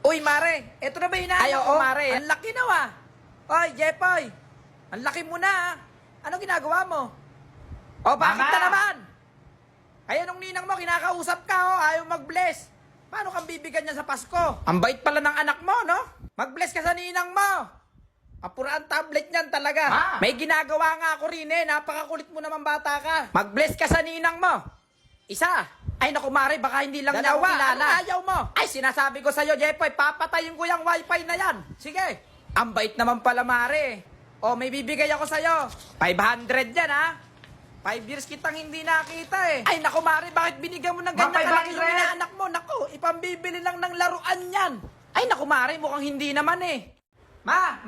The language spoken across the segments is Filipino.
Uy, Mare, eto na ba hinahanap ko, Mare? Ang laki na, Oy, Jepoy, ang laki mo na, Anong ginagawa mo? O, bakit Mama! na naman? Kaya nung ninang mo, kinakausap ka, ayaw mag-bless. Paano kang bibigyan niya sa Pasko? Ang bait pala ng anak mo, no? Mag-bless ka sa ninang mo. Apura ang tablet niyan talaga. Ma! May ginagawa nga ako rin napakakulit mo naman bata ka. Mag-bless ka sa ninang mo. Isa. Ay naku Mare, baka hindi lang niya ako kilala. Ano ayaw mo? Ay sinasabi ko sa'yo, Jepoy, papatayin ko yung wifi na yan. Sige. Ang bait naman pala Mare. O may bibigay ako sa'yo. 500 yan 5 years kitang hindi nakita Ay naku Mare, bakit binigyan mo ng ganyan kalaki yung inaanak mo? Naku, ipambibili lang ng laruan yan. Ay naku Mare, mukhang hindi naman Ma!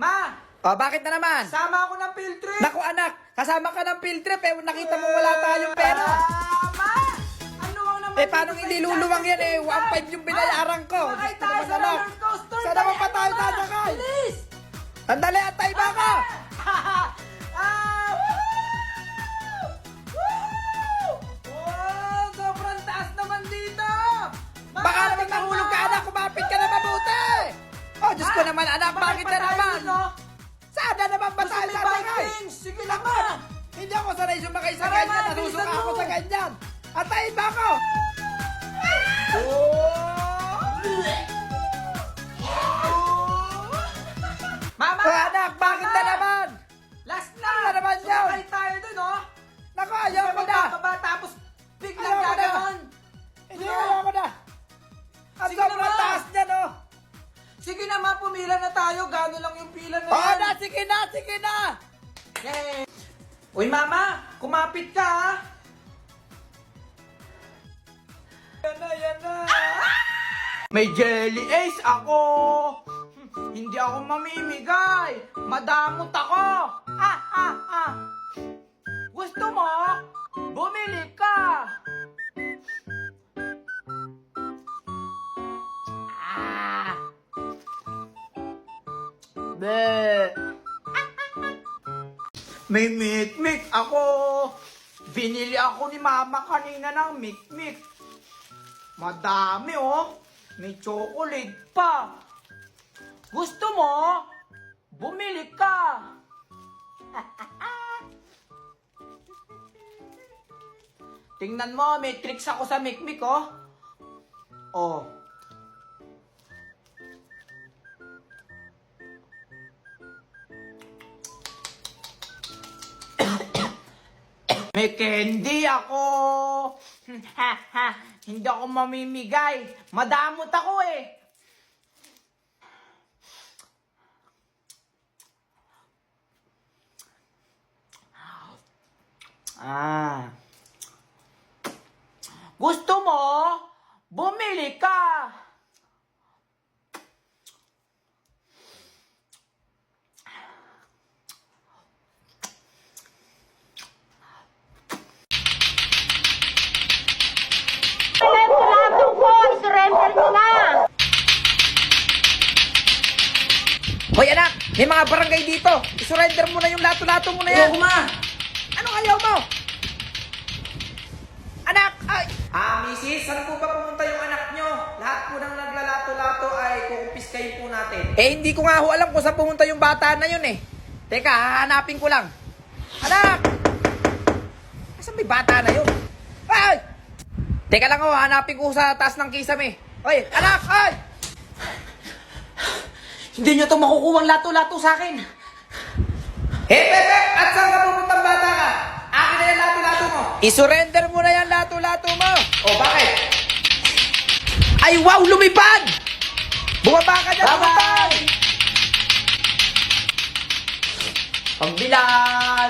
O bakit na naman? Sama ako ng field trip! Naku anak, kasama ka ng field trip nakita mo wala tayong pera. Ma! Ano ang naman? Paano hindi luluwang yan 1.5 yung binayaran ko. Sakay Gusto tayo naman, sa anak. roller coaster! Saan naman pa tayo sasakay? Bilis! Sandali at tayo ba ka? Wow! Sobrang taas naman dito! Ma, Baka naman mahulog ka anak, kumapit ka na mabuti. Oh, Diyos ko naman anak, bakit na naman? Sana naman ba tayo sasakay? Sige lang ma! Hindi ako sanay sumakay sa Tara, ganyan, ma, nasusuka bilisan ako mo. sa ganyan. At tayo ba ako? Mama! Oh, anak, bakit na naman? Last na! Ano naman yun? Sumakay tayo dun, Naku, ayaw ko na. Magkakaba, tapos biglang Ayaw ko na. gaganon. Hindi ayaw ko na. Ang Sige sobrang naman. taas niya, no? Sige na ma, pumila na tayo. Gano'n lang yung pila na Oo yan. na, sige na, sige na. Yay! Uy mama, kumapit ka Yan na. May jelly ace ako. Hindi ako mamimigay. Madamot ako. Gusto mo? Bumili ka. Be. May mikmik ako. Binili ako ni mama kanina ng mikmik. Madami May chocolate pa. Gusto mo? Bumili ka. Tingnan mo, may tricks ako sa mikmik Oh. May candy ako. Hindi ako mamimigay. Madamot ako Gusto mo? Bumili ka. Lato ko, surrender nyo na! Hoy anak, may mga barangay dito. I-surrender mo na yung lato-lato mo na yan. Ayoko, ma. Anong ayaw mo? Anak, ay! Misis, saan po ba pumunta yung anak nyo? Lahat po ng naglalato-lato ay kukumpiskayin po natin. Hindi ko nga ho alam kung saan pumunta yung bata na yun Teka, hahanapin ko lang. Anak! Asan may bata na yun? Ay! Teka lang hanapin ko sa taas ng kisame. Hoy, anak! Ay! Hindi nyo to makukuha lato-lato sa akin. At saan ka pumuntang bata ka? Akin na yung lato-lato mo. I-surrender mo na yan lato-lato mo. Bakit? Ay, wow! Lumipad! Bumaba ka dyan! Bye-bye! Lumipad! Pagbilan!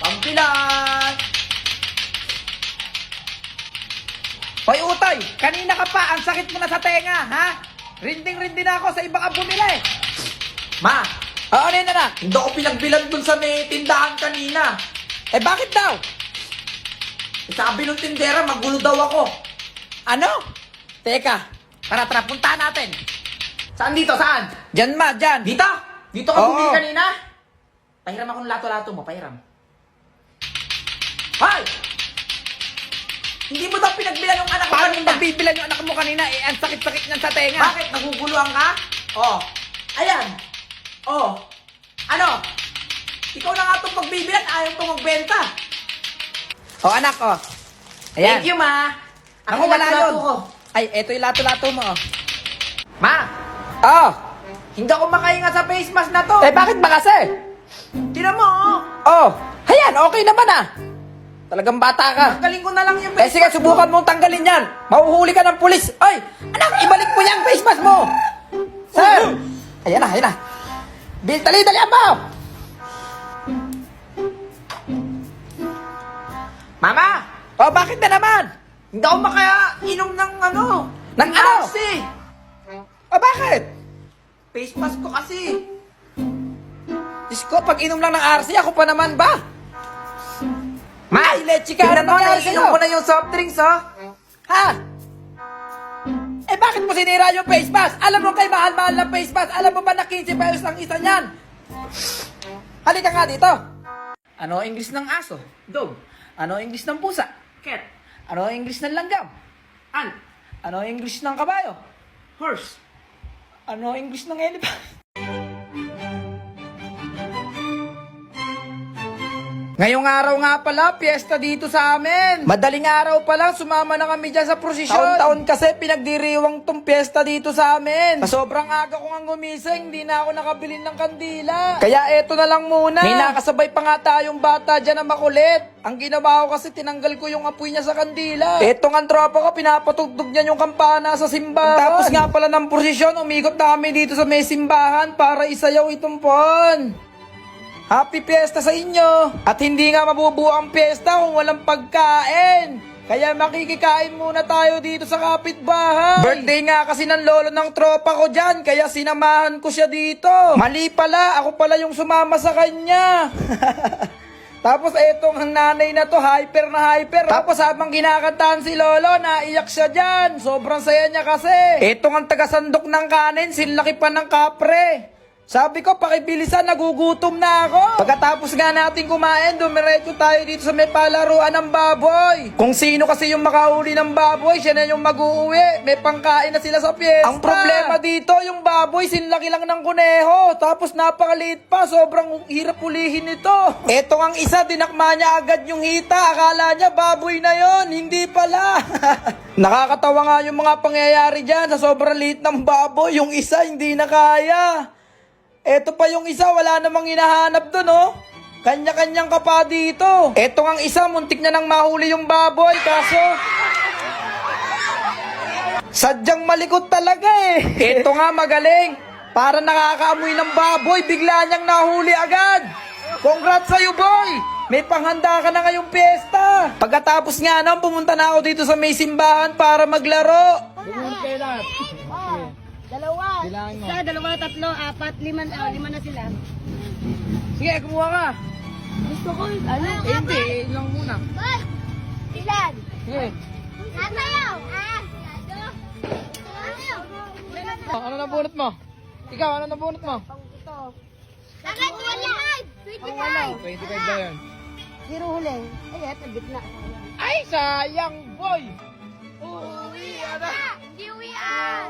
Pagbilan! Hoy, Utoy! Kanina ka pa! Ang sakit mo na sa tenga, ha? Rinding-rindi na ako sa iba ka bumili. Ma, Oo, ano yun, anak? hindi ako pinagbilan dun sa may tindahan kanina. Bakit daw? Sabi nung tindera, magulo daw ako. Ano? Teka, tara, puntahan natin. Saan dito? Saan? Diyan ma, diyan. Dito? Dito ka Oo. bumili kanina? Pahiram ako ng lato-lato mo, pahiram. Hoy! Hindi mo daw pinagbilan yung anak ko Paano kanina? magbibilan yung anak mo kanina? Eh, ang sakit-sakit niyan sa tenga. Bakit? Naguguluhan ka? Oh. Ayan. Oh. Ano? Ikaw na nga itong pagbibilan, ayaw itong magbenta. O anak, o. Ayan. Thank you, ma. Ako Ang wala lato-lato yun. ko. Ay, eto yung lato-lato mo, o. Ma, Oh. hindi ako makahinga sa face mask na to. Eh, bakit ba kasi? Tira mo, oh. Oh. Ayan, okay naman ah. Talagang bata ka. Tanggalin ko na lang yung Eh, face sige, mask subukan mong tanggalin yan. Mahuhuli ka ng pulis. Ay, anak, ibalik mo yung face mask mo. Sir. Ayan na, ayan na. Dali, mo. Mama, Oh, bakit na naman? hindi ako makainom ng ano. Ng ano? Kasi. Oh, bakit? Face mask ko kasi. Diyos ko, pag inom lang ng RC, ako pa naman ba? Ma, Ay, leche ka. tingnan Ano mo, nangyari naiinom sa'yo? ko na yung soft drinks, oh. Ha? Eh, bakit mo sinira yung face mask? Alam mo kay mahal-mahal ng face mask. Alam mo ba na 15 pesos ang isa niyan? Halika nga dito. Ano ang English ng aso? Dog. Ano ang English ng pusa? Cat. Ano ang English ng langgam? Ant. Ano ang English ng kabayo? Horse. Ano ang English ng elephant? Ngayong araw nga pala, piyesta dito sa amin. Madaling araw pa lang, sumama na kami dyan sa prosesyon. Taon-taon kasi pinagdiriwang tong piyesta dito sa amin. Sa sobrang aga ko nga gumising, hindi na ako nakabili ng kandila. Kaya eto na lang muna. May nakasabay pa nga tayong bata dyan na makulit. Ang ginawa ko kasi, tinanggal ko yung apoy niya sa kandila. Eto nga tropa ko, pinapatugtog niya yung kampana sa simbahan. Tapos nga pala ng prosesyon, umikot na kami dito sa may simbahan para isayaw itong pon. Happy Fiesta sa inyo! At hindi nga mabubuo ang piyesta kung walang pagkain! Kaya makikikain muna tayo dito sa kapitbahay! Birthday nga kasi ng lolo ng tropa ko dyan, kaya sinamahan ko siya dito! Mali pala, ako pala yung sumama sa kanya! Tapos etong ang nanay na to, hyper na hyper. Tapos habang kinakantahan si Lolo, naiyak siya dyan. Sobrang saya niya kasi. Etong ang tagasandok ng kanin, sinlaki pa ng kapre. Sabi ko, pakibilisan, nagugutom na ako. Pagkatapos nga natin kumain, dumiretso tayo dito sa may palaruan ng baboy. Kung sino kasi yung makahuli ng baboy, siya na yung mag-uuwi. May pangkain na sila sa piyesta. Ang problema dito, yung baboy, sinlaki lang ng kuneho. Tapos napakaliit pa, sobrang hirap ulihin ito. Eto ang isa, dinakma niya agad yung hita. Akala niya baboy na yon, hindi pala. Nakakatawa nga yung mga pangyayari dyan. Sa sobrang liit ng baboy, yung isa hindi na kaya. Eto pa yung isa, wala namang hinahanap dun, oh. Kanya-kanyang ka pa dito. Eto ang isa, muntik na nang mahuli yung baboy, kaso... sadyang malikot talaga eh. Eto nga, magaling. Para nakakaamoy ng baboy, bigla niyang nahuli agad. Congrats sa'yo, boy. May panghanda ka na ngayong piyesta. Pagkatapos nga nun, pumunta na ako dito sa may simbahan para maglaro. Dalawa. Isa, dalawa, tatlo, apat, lima na sila. Sige, kumuha ka. Gusto ko, ano? Hindi, ilang muna. Ilan? Sige. Nasayaw! Ano na bunot mo? Ikaw, ano na bunot mo? Ito. Sakit, 25! 25 ba yun? Zero huli. Ay, eto, gitna. Ay, sayang, boy! Hindi uwian!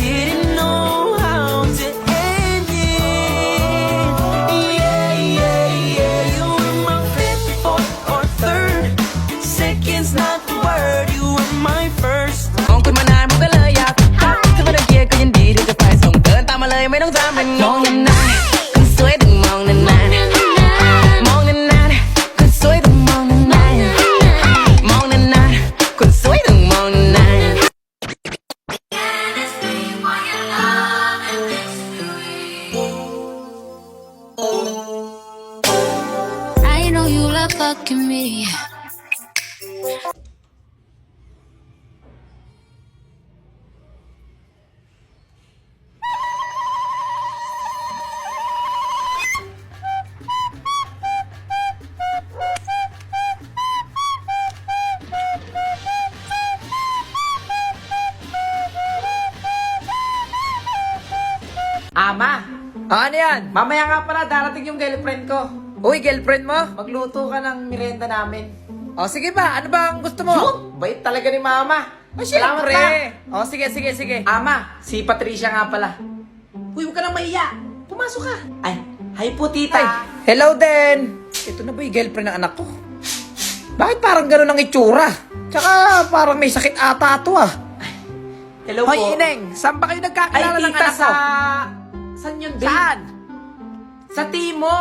Didn't know how to end it. Yeah, yeah, yeah. You were my fifth, fourth, or third. Second's not the word. You were my first. มองคุณมานานผมก็เลยอยากทักถ้าไม่ได้เกียร์ก็ยินดีที่จะไปส่งเดินตามมาเลยไม่ต้องถามเป็นมองนานๆคนสวยต้องมองนานๆมองนานๆคนสวยต้องมองนานๆมองนานๆคนสวยต้องมองนานๆ I know you love fucking me. Ama, Ano yan? mamaya nga pala darating yung girlfriend ko. Uy, girlfriend mo? Magluto ka ng merienda namin. O, sige ba? Ano ba ang gusto mo? Yun, bait talaga ni Mama. O, Salamat syempre. na. O, sige, sige, sige. Ama, si Patricia nga pala. Uy, huwag ka nang mahiya. Pumasok ka. Ay, hi po, tita. Ay, hello din. Ito na ba yung girlfriend ng anak ko? Bakit parang gano'n ang itsura? Tsaka parang may sakit ata ito ah. Hello po. Hoy, Ineng, saan ba kayo Ay, nagkakilala ng tita, anak ko? Saan yun, babe? Saan? Sa Timo.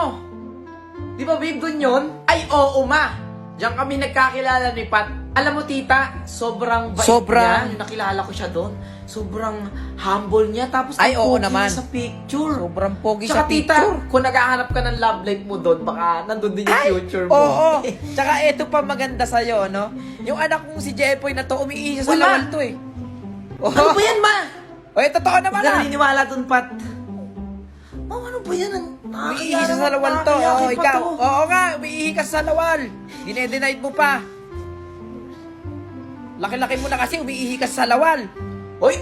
Di ba, babe, doon yun? Ay, oo, ma. Diyan kami nagkakilala ni Pat. Alam mo, tita, sobrang bait Sobrang- niya. Yung nakilala ko siya doon. Sobrang humble niya. Tapos, Ay, ang oo pogi naman. niya sa picture. Sobrang pogi Tsaka, sa tita, picture. kung naghahanap ka ng love life mo doon, baka nandun din yung future mo. Oo. Tsaka ito pa maganda sa'yo, no? Yung anak kong si Jepoy na to, umiihi sa Uy, ma. lawal to eh. Oh. Ano ba yan, ma? Oy, totoo Huwag naman ka ah. naniniwala doon, Pat. Oh, ano ba yan? Umiihi siya sa lawal to. Oo, ikaw. Oo nga, umiihi ka sa lawal. Dinedenied mo pa. Laki-laki mo na kasi umiihi ka sa lawal. Hoy!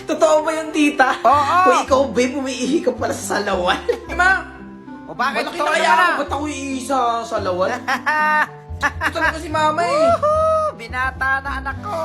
Totoo ba yung tita? Oo. Hoy, ikaw, babe, umiihi ka pala sa salawan. Ma! O bakit Malaki totoo na kaya yan ako. ah? Ba't ako iihi sa salawan? Ito talaga si mama eh. Woohoo! Binata na anak ko.